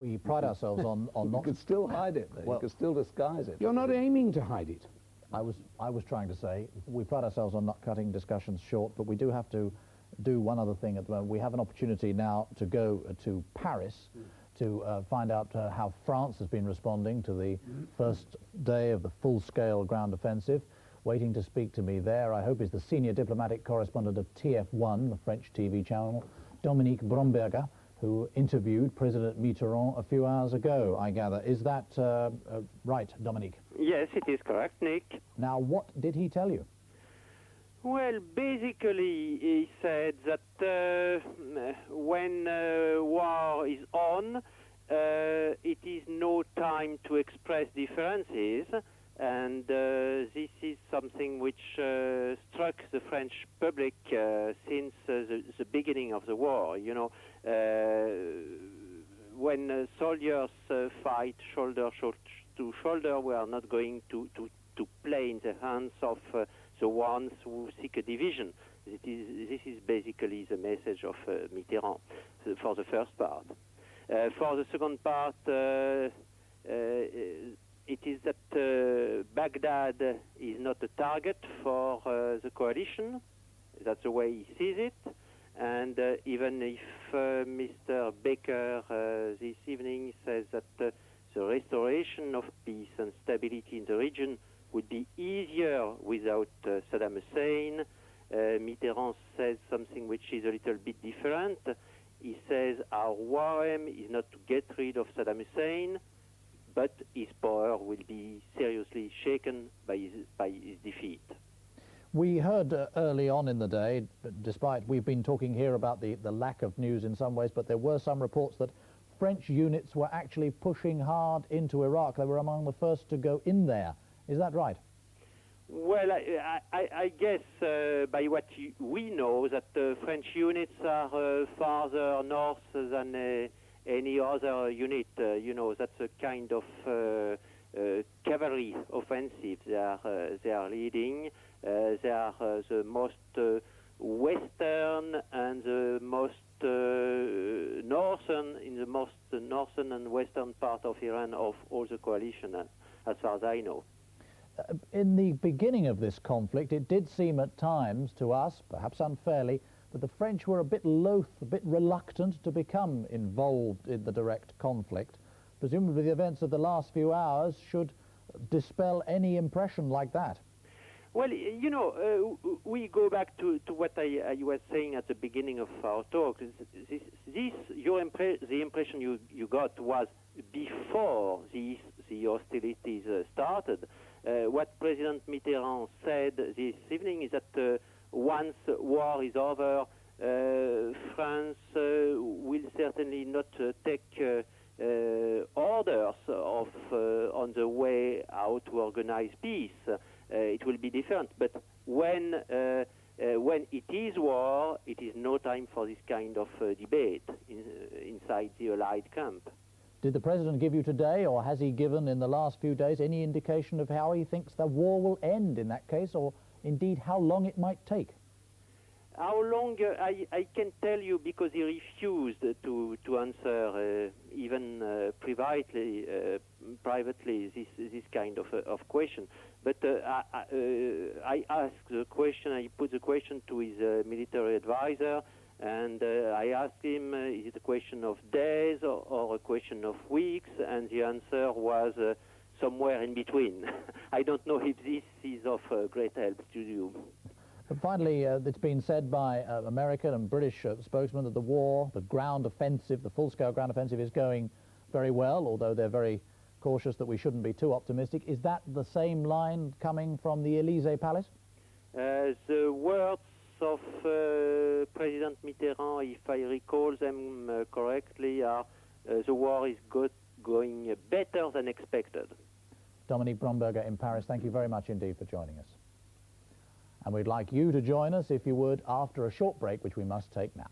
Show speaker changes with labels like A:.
A: We pride ourselves on
B: You
A: not...
B: could still hide it, though.
A: Well,
B: you could still disguise it.
C: You're not aiming to hide it.
A: I was trying to say, we pride ourselves on not cutting discussions short, but we do have to do one other thing at the moment. We have an opportunity now to go to Paris to find out how France has been responding to the first day of the full-scale ground offensive. Waiting to speak to me there, I hope, is the senior diplomatic correspondent of TF1, the French TV channel, Dominique Bromberger, who interviewed President Mitterrand a few hours ago, I gather. Is that right, Dominique?
D: Yes, it is correct, Nick.
A: Now, what did he tell you?
D: Well, basically, he said that when war is on, it is no time to express differences, and this is something which struck the French public since the beginning of the war. You know, when soldiers fight shoulder to shoulder, we are not going to play in the hands of the ones who seek a division. This is basically the message of Mitterrand for the first part. For the second part, it is that Baghdad is not a target for the coalition. That's the way he sees it. And even if Mr. Baker this evening says that the restoration of peace and stability in the region would be easier without Saddam Hussein, Mitterrand says something which is a little bit different. He says our war aim is not to get rid of Saddam Hussein, but his power will be seriously shaken by his defeat.
A: We heard early on in the day, despite we've been talking here about the lack of news in some ways, but there were some reports that French units were actually pushing hard into Iraq. They were among the first to go in there. Is that right?
D: Well, I guess by what we know that French units are farther north than any other unit. You know, that's a kind of cavalry offensive they are leading. They are the most western and the most northern, in the most northern and western part of Iran of all the coalition, as far as I know.
A: In the beginning of this conflict, it did seem at times to us, perhaps unfairly, that the French were a bit loath, a bit reluctant to become involved in the direct conflict. Presumably the events of the last few hours should dispel any impression like that.
D: Well, you know, we go back to what I was saying at the beginning of our talk. The impression you got was before the hostilities started. What President Mitterrand said this evening is that once war is over, France will certainly not take orders on the way how to organize peace. It will be different. But when it is war, it is no time for this kind of debate inside the Allied camp.
A: Did the President give you today, or has he given in the last few days, any indication of how he thinks the war will end in that case, or indeed how long it might take?
D: How long, I can tell you, because he refused to answer even privately this kind of question. But I asked the question, I put the question to his military advisor, and I asked him, is it a question of days or a question of weeks? And the answer was somewhere in between. I don't know if this is of great help to you.
A: And finally, it's been said by American and British spokesmen that the war, the ground offensive, the full-scale ground offensive is going very well, although they're very cautious that we shouldn't be too optimistic. Is that the same line coming from the Élysée Palace?
D: The words of President Mitterrand, if I recall them correctly, are the war is going better than expected.
A: Dominique Bromberger in Paris, thank you very much indeed for joining us. And we'd like you to join us, if you would, after a short break, which we must take now.